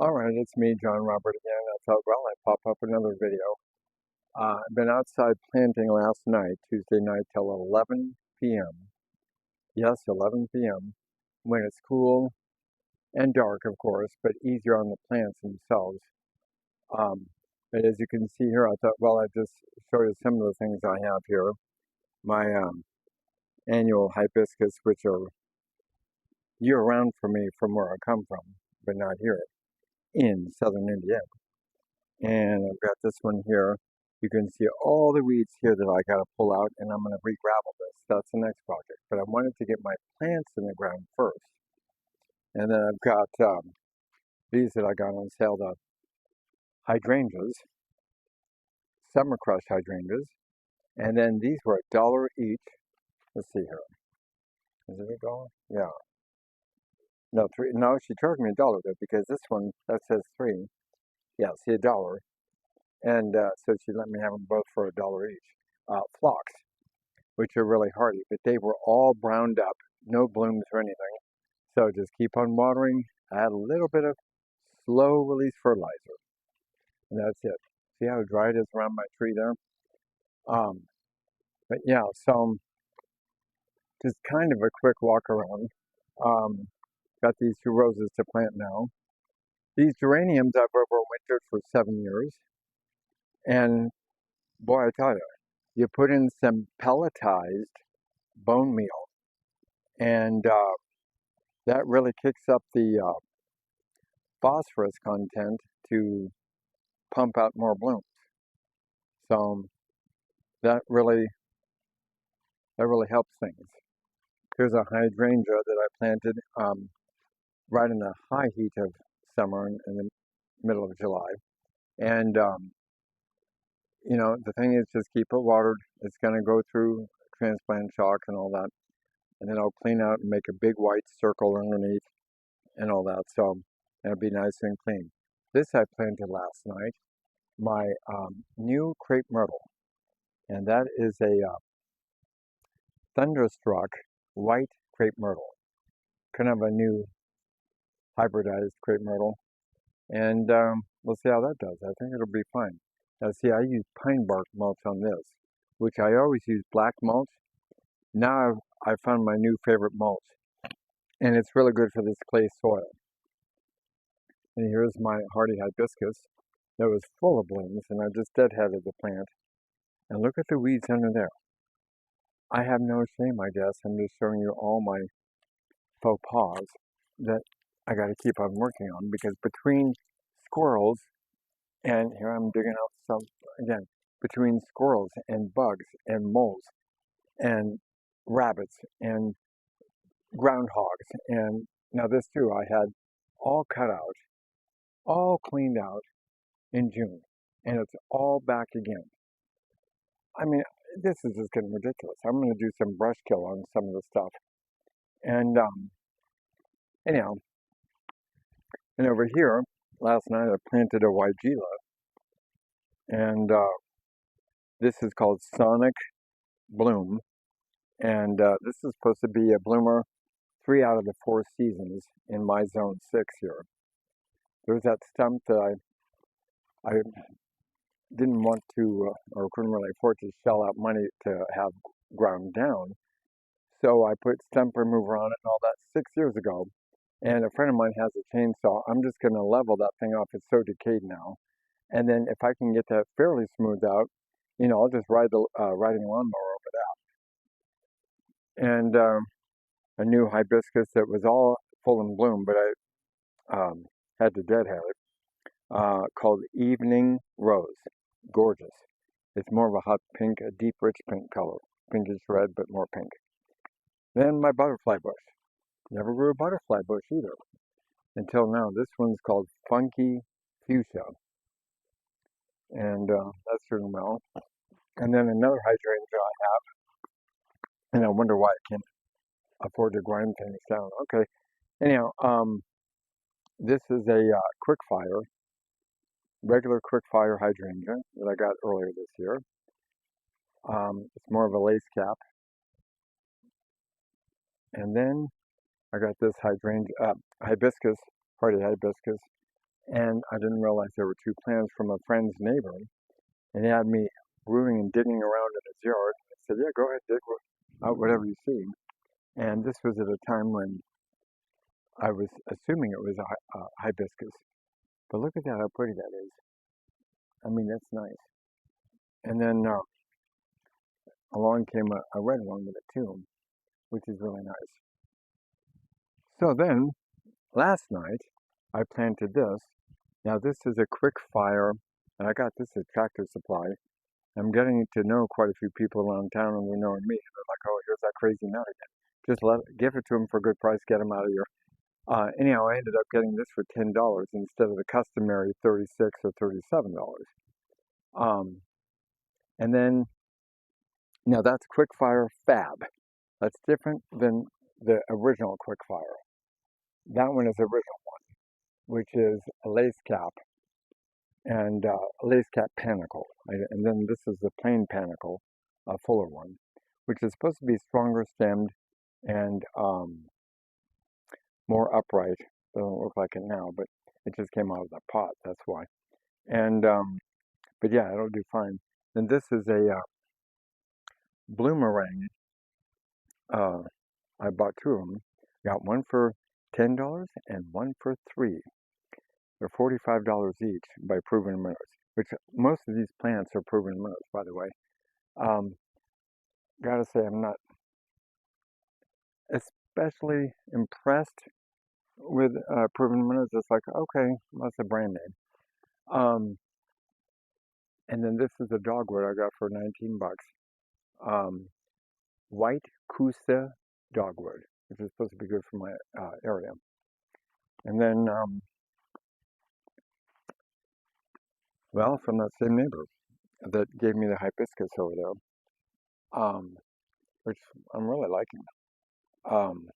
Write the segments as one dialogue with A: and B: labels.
A: Alright, it's me, John Robert again. I thought, well, I'd pop up another video. I've been outside planting last night, Tuesday night till 11 p.m. Yes, 11 p.m. when it's cool and dark, of course, but easier on the plants themselves. Um, but as you can see here, I thought, well, I'd just show you some of the things I have here. My annual hibiscus, which are year-round for me from where I come from, but not here in southern India. And I've got this one here. You can see all the weeds here that I got to pull out, and I'm going to re-gravel this. That's the next project. But I wanted to get my plants in the ground first. And then I've got these that I got on sale, the hydrangeas, summer crush hydrangeas. And then these were $1 each. Let's see here. Is it $1? Yeah. No, three. No, she charged me $1 though, because this one that says 3. Yeah, see, $1. And so she let me have them both for $1 each. Phlox, which are really hardy, but they were all browned up, no blooms or anything. So just keep on watering, add a little bit of slow release fertilizer, and that's it. See how dry it is around my tree there? Um, but yeah, so just kind of a quick walk around. Got these 2 roses to plant now. These geraniums I've overwintered for 7 years, and boy, I tell you, you put in some pelletized bone meal, and that really kicks up the phosphorus content to pump out more blooms. So that really helps things. Here's a hydrangea that I planted right in the high heat of summer in the middle of July. And the thing is, just keep it watered. It's going to go through transplant shock and all that, and then I'll clean out and make a big white circle underneath and all that. So it'll be nice and clean. This I planted last night. My new crape myrtle, and that is a Thunderstruck white crape myrtle, kind of a new hybridized crape myrtle, and we'll see how that does. I think it'll be fine. Now, see, I use pine bark mulch on this, which I always use black mulch. Now I found my new favorite mulch, and it's really good for this clay soil. And here's my hardy hibiscus that was full of blooms, and I just deadheaded the plant. And look at the weeds under there. I have no shame, I guess. I'm just showing you all my faux pas that I got to keep on working on, because between squirrels and here I'm digging out some again, between squirrels and bugs and moles and rabbits and groundhogs, and now this too, I had all cut out, all cleaned out in June, and it's all back again. I mean, this is just getting ridiculous. I'm going to do some brush kill on some of the stuff. And anyhow, and over here, last night I planted a weigela, and this is called Sonic Bloom, and this is supposed to be a bloomer 3 out of the 4 seasons in my zone 6 here. There's that stump that I didn't want to, or couldn't really afford to shell out money to have ground down, so I put stump remover on it and all that 6 years ago. And a friend of mine has a chainsaw. I'm just going to level that thing off. It's so decayed now. And then if I can get that fairly smoothed out, I'll just ride the riding lawnmower over that. And a new hibiscus that was all full in bloom, but I had to deadhead it, called Evening Rose. Gorgeous. It's more of a hot pink, a deep, rich pink color. Pinkish red, but more pink. Then my butterfly bush. Never grew a butterfly bush either until now. This one's called Funky Fuchsia, and that's doing well. And then another hydrangea I have, and I wonder why I can't afford to grind things down. Okay, anyhow, this is a Quickfire, regular Quickfire hydrangea that I got earlier this year. It's more of a lace cap. And then I got this hibiscus, hardy hibiscus, and I didn't realize there were two plants from a friend's neighbor, and he had me rooting and digging around in his yard. I said, "Yeah, go ahead, dig out whatever you see." And this was at a time when I was assuming it was a hibiscus, but look at that, how pretty that is. I mean, that's nice. And then along came a red one with it too, which is really nice. So then, last night, I planted this. Now, this is a Quickfire, and I got this at Tractor Supply. I'm getting to know quite a few people around town, and they're knowing me. They're like, "Oh, here's that crazy nut again." Just give it to them for a good price, get them out of here. Anyhow, I ended up getting this for $10 instead of the customary $36 or $37. Um, and then, now that's Quickfire Fab. That's different than the original Quickfire. That one is the original one, which is a lace cap and a lace cap panicle. And then this is the plain panicle, a fuller one, which is supposed to be stronger stemmed and more upright. Doesn't look like it now, but it just came out of the pot. That's why. And but yeah, it'll do fine. Then this is a bloomerang. Uh, I bought two of them. Got one for $10 and one for $3. They're $45 each by Proven Winners, which most of these plants are Proven Winners, by the way. Um, Gotta say, I'm not especially impressed with Proven Winners. It's like, okay, that's a brand name. And then this is a dogwood I got for 19 bucks. Um, White Kusa dogwood, which is supposed to be good for my area. And then, well, from that same neighbor that gave me the hibiscus over there, which I'm really liking. Um,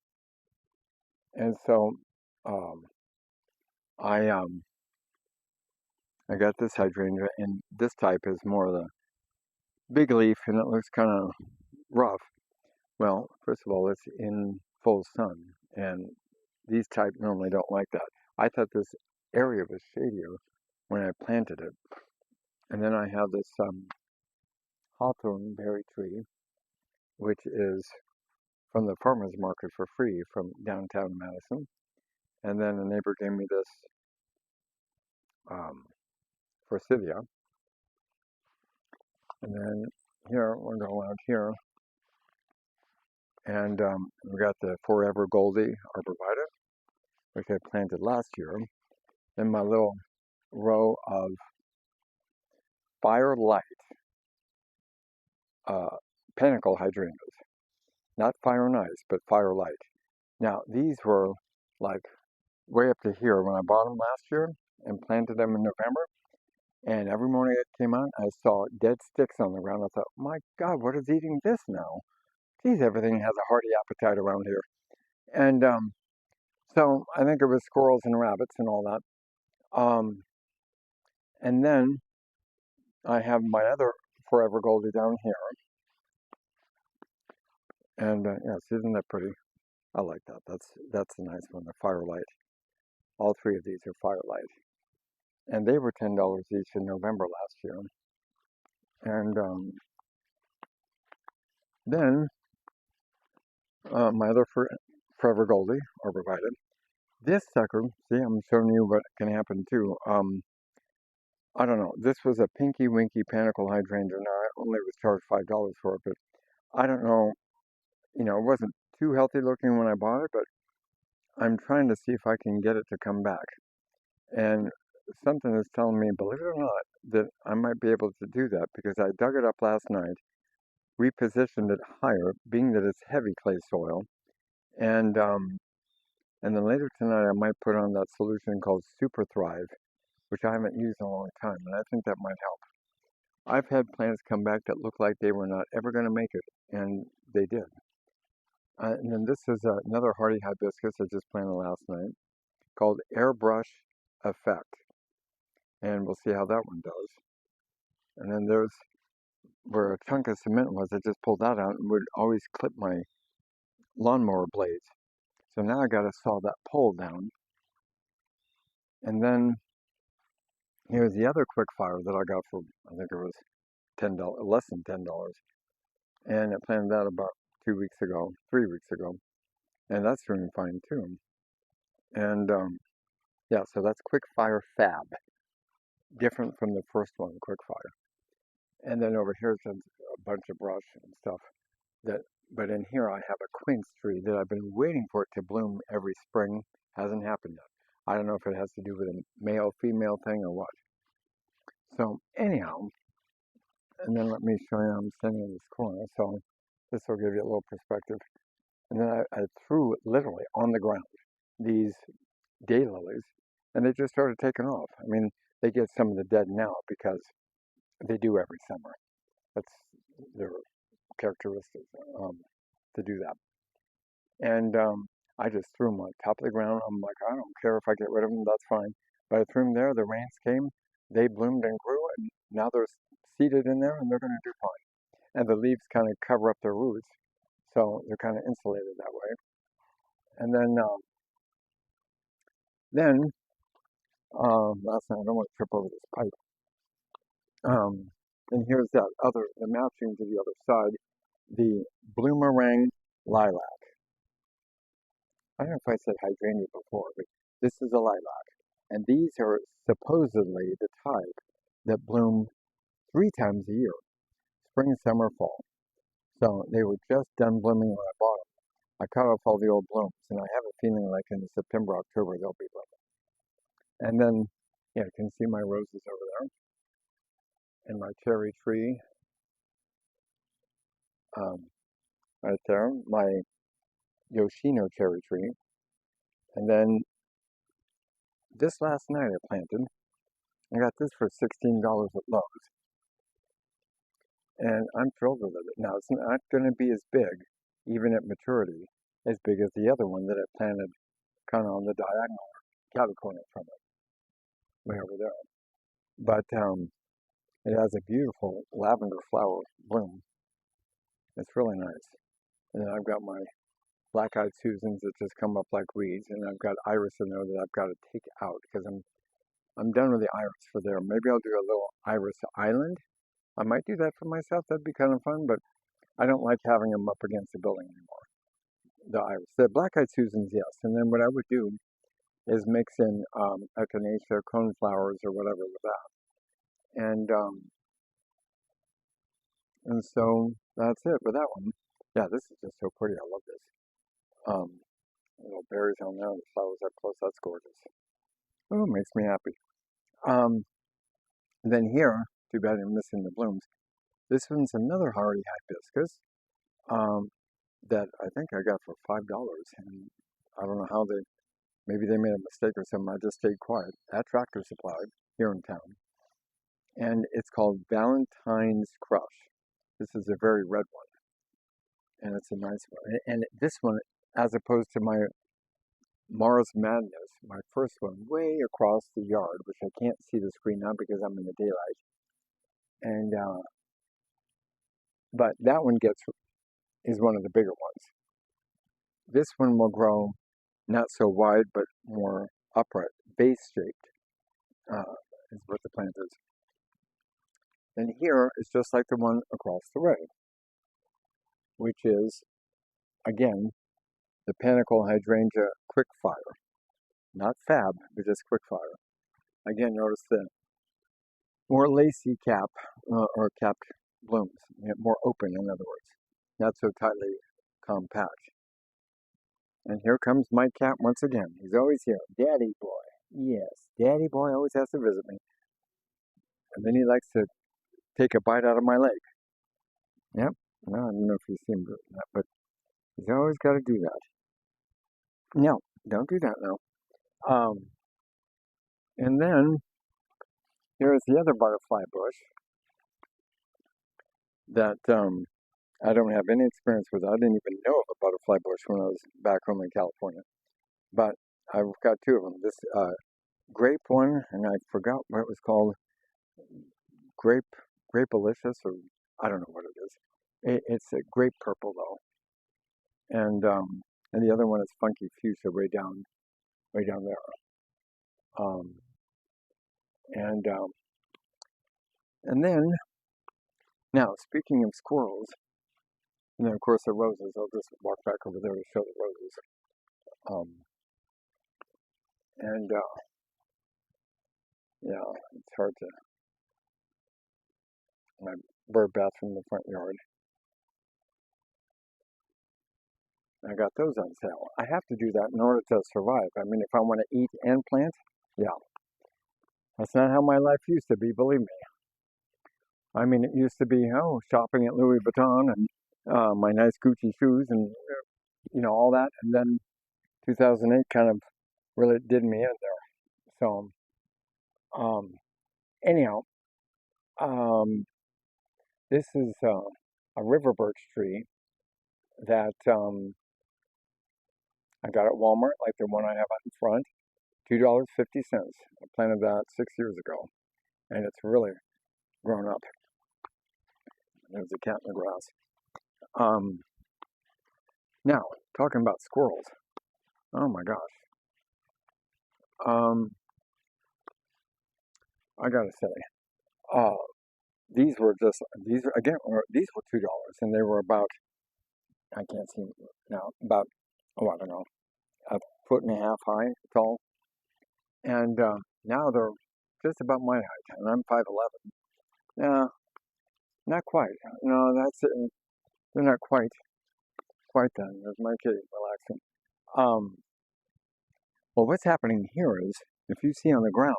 A: and so um, I I got this hydrangea, and this type is more of the big leaf, and it looks kind of rough. Well, first of all, it's in full sun, and these type normally don't like that. I thought this area was shadier when I planted it. And then I have this hawthorn berry tree, which is from the farmer's market for free from downtown Madison. And then a neighbor gave me this forsythia. And then here, we're going out here, and we got the Forever Goldie arborvitae, which I planted last year. Then my little row of Firelight panicle hydrangeas. Not Fire and Ice, but Firelight. Now, these were like way up to here when I bought them last year and planted them in November. And every morning it came out, I saw dead sticks on the ground. I thought, my God, what is eating this now? Geez, everything has a hearty appetite around here. And so I think it was squirrels and rabbits and all that. And then I have my other Forever Goldie down here. And yes, isn't that pretty? I like that. That's a nice one, the Firelight. All three of these are Firelight. And they were $10 each in November last year. And then my other Forever Goldie arborvitae. This sucker, see, I'm showing you what can happen too. I don't know. This was a pinky winky panicle hydrangea. Now I only was charged $5 for it, but I don't know. You know, it wasn't too healthy looking when I bought it, but I'm trying to see if I can get it to come back. And something is telling me, believe it or not, that I might be able to do that because I dug it up last night, repositioned it higher, being that it's heavy clay soil, and then later tonight I might put on that solution called Super Thrive, which I haven't used in a long time, and I think that might help. I've had plants come back that looked like they were not ever going to make it, and they did. And then this is another hardy hibiscus I just planted last night called Airbrush Effect, and we'll see how that one does. And then there's where a chunk of cement was. I just pulled that out and would always clip my lawnmower blades. So now I got to saw that pole down. And then Here's the other Quickfire that I got for, I think it was $10, less than $10. And I planted that about 2 weeks ago, 3 weeks ago. And that's doing fine too. And yeah, so that's Quickfire Fab, different from the first one, Quickfire. And then over here is a bunch of brush and stuff. But in here I have a quince tree that I've been waiting for it to bloom every spring. Hasn't happened yet. I don't know if it has to do with a male-female thing or what. So anyhow, and then let me show you I'm standing in this corner, so this will give you a little perspective. And then I threw literally on the ground these daylilies, and they just started taking off. I mean, they get some of the dead now because they do every summer. That's their characteristic to do that. And I just threw them on top of the ground. I'm like, I don't care if I get rid of them, that's fine. But I threw them there, the rains came, they bloomed and grew, and now they're seated in there and they're going to do fine. And the leaves kind of cover up their roots, so they're kind of insulated that way. And then last night, I don't want to trip over this pipe. And here's that other, the matching to the other side, the bloomerang lilac. I don't know if I said hydrangea before, but this is a lilac. And these are supposedly the type that bloom 3 times a year, spring, summer, fall. So they were just done blooming when I bought them. I cut off all the old blooms, and I have a feeling like in September, October, they'll be blooming. And then, yeah, you can see my roses over there, and my cherry tree right there, my Yoshino cherry tree. And then this last night I planted. I got this for $16 at Lowe's. And I'm thrilled with it. Now, it's not going to be as big, even at maturity, as big as the other one that I planted kind of on the diagonal, catty corner from it, way over there. But it has a beautiful lavender flower bloom. It's really nice. And then I've got my black-eyed Susans that just come up like weeds, and I've got iris in there that I've got to take out because I'm done with the iris for there. Maybe I'll do a little iris island. I might do that for myself. That'd be kind of fun, but I don't like having them up against the building anymore. The iris, the black-eyed Susans, yes. And then what I would do is mix in echinacea, coneflowers, or whatever with that. And so that's it with that one. Yeah, this is just so pretty. I love this. Little berries on there, the flowers up close. That's gorgeous. Oh, it makes me happy. Then here, too bad I'm missing the blooms. This one's another hardy hibiscus that I think I got for $5. And I don't know how maybe they made a mistake or something. I just stayed quiet at Tractor Supply here in town. And it's called Valentine's Crush. This is a very red one. And it's a nice one. And this one, as opposed to my Mars Madness, my first one, way across the yard, which I can't see the screen now because I'm in the daylight. And but that one is one of the bigger ones. This one will grow not so wide, but more upright, base-shaped is what the plant is. And here is just like the one across the way, which is, again, the Panicle Hydrangea Quickfire. Not Fab, but just Quickfire. Again, notice the more lacy cap, or capped blooms, more open, in other words, not so tightly compact. And here comes my cat once again. He's always here. Daddy boy. Yes, Daddy boy always has to visit me. And then he likes to take a bite out of my leg. Yep. No, I don't know if you've seen that, but he's always got to do that. No, don't do that now. And then here's the other butterfly bush that I don't have any experience with. I didn't even know of a butterfly bush when I was back home in California. But I've got two of them. This grape one, and I forgot what it was called. Grape-alicious, or I don't know what it is. It's a grape purple though. And the other one is funky fuchsia way down there. And then, now, speaking of squirrels, and then of course the roses, I'll just walk back over there to show the roses. And yeah, it's hard to, my bird bath in the front yard. I got those on sale. I have to do that in order to survive. I mean, if I want to eat and plant, yeah. That's not how my life used to be, believe me. I mean, it used to be, oh, shopping at Louis Vuitton and my nice Gucci shoes and, all that. And then 2008 kind of really did me in there. So, anyhow, um, this is a river birch tree that I got at Walmart, like the one I have out in front, $2.50. I planted that 6 years ago, and it's really grown up. There's a cat in the grass. Now, talking about squirrels. Oh my gosh. I gotta say, these were $2, and they were about, I can't see now, about, I don't know, a foot and a half high, tall. And now they're just about my height, and I'm 5'11". Yeah, not quite. No, they're not quite then. There's my kitty relaxing. Well, what's happening here is, if you see on the ground,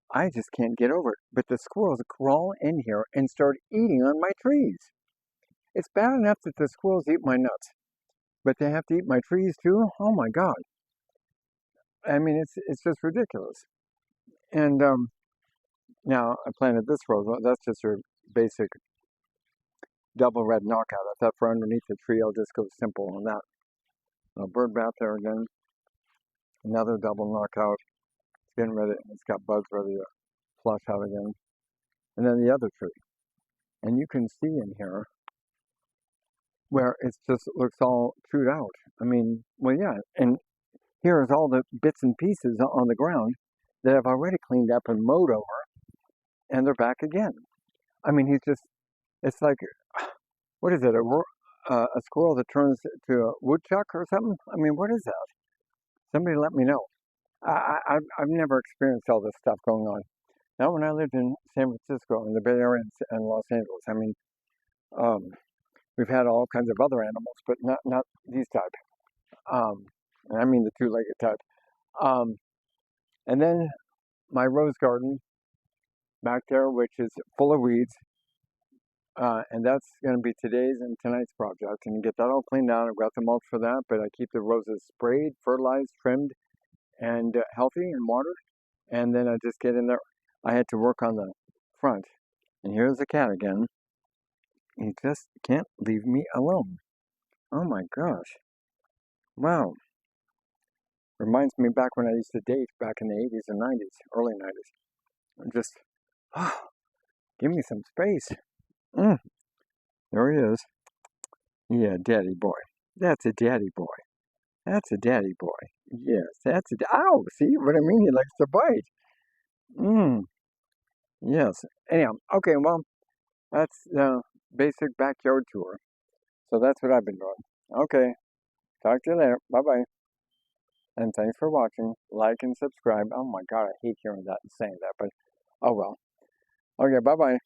A: I just can't get over it. But the squirrels crawl in here and start eating on my trees. It's bad enough that the squirrels eat my nuts, but they have to eat my trees too? Oh my God. I mean, it's just ridiculous. And now I planted this rose. That's just a basic double red knockout. I thought for underneath the tree, I'll just go simple on that. A bird bath there again. Another double knockout. It's getting ready. It's got buds ready to flush out again. And then the other tree. And you can see in here where it just looks all chewed out. I mean, well, yeah. And here's all the bits and pieces on the ground that I've already cleaned up and mowed over. And they're back again. I mean, it's like, what is it, a squirrel that turns to a woodchuck or something? I mean, what is that? Somebody let me know. I've never experienced all this stuff going on. Not when I lived in San Francisco, in the Bay Area and Los Angeles. I mean, we've had all kinds of other animals, but not these type. And I mean the two-legged type. And then my rose garden back there, which is full of weeds. And that's going to be today's and tonight's project, and get that all cleaned out. I've got the mulch for that, but I keep the roses sprayed, fertilized, trimmed, and healthy and watered. And then I just get in there. I had to work on the front. And here's the cat again. He just can't leave me alone. Oh my gosh. Wow. Reminds me back when I used to date back in the 80s and 90s, early 90s. Just, give me some space. There he is. Yeah, daddy boy. That's a daddy boy. That's a daddy boy. Yes, that's ow, see what I mean? He likes to bite. Yes. Anyhow, okay, well, that's the basic backyard tour. So that's what I've been doing. Okay, talk to you later. Bye-bye. And thanks for watching. Like and subscribe. Oh my God, I hate hearing that and saying that, but oh well. Okay, bye-bye.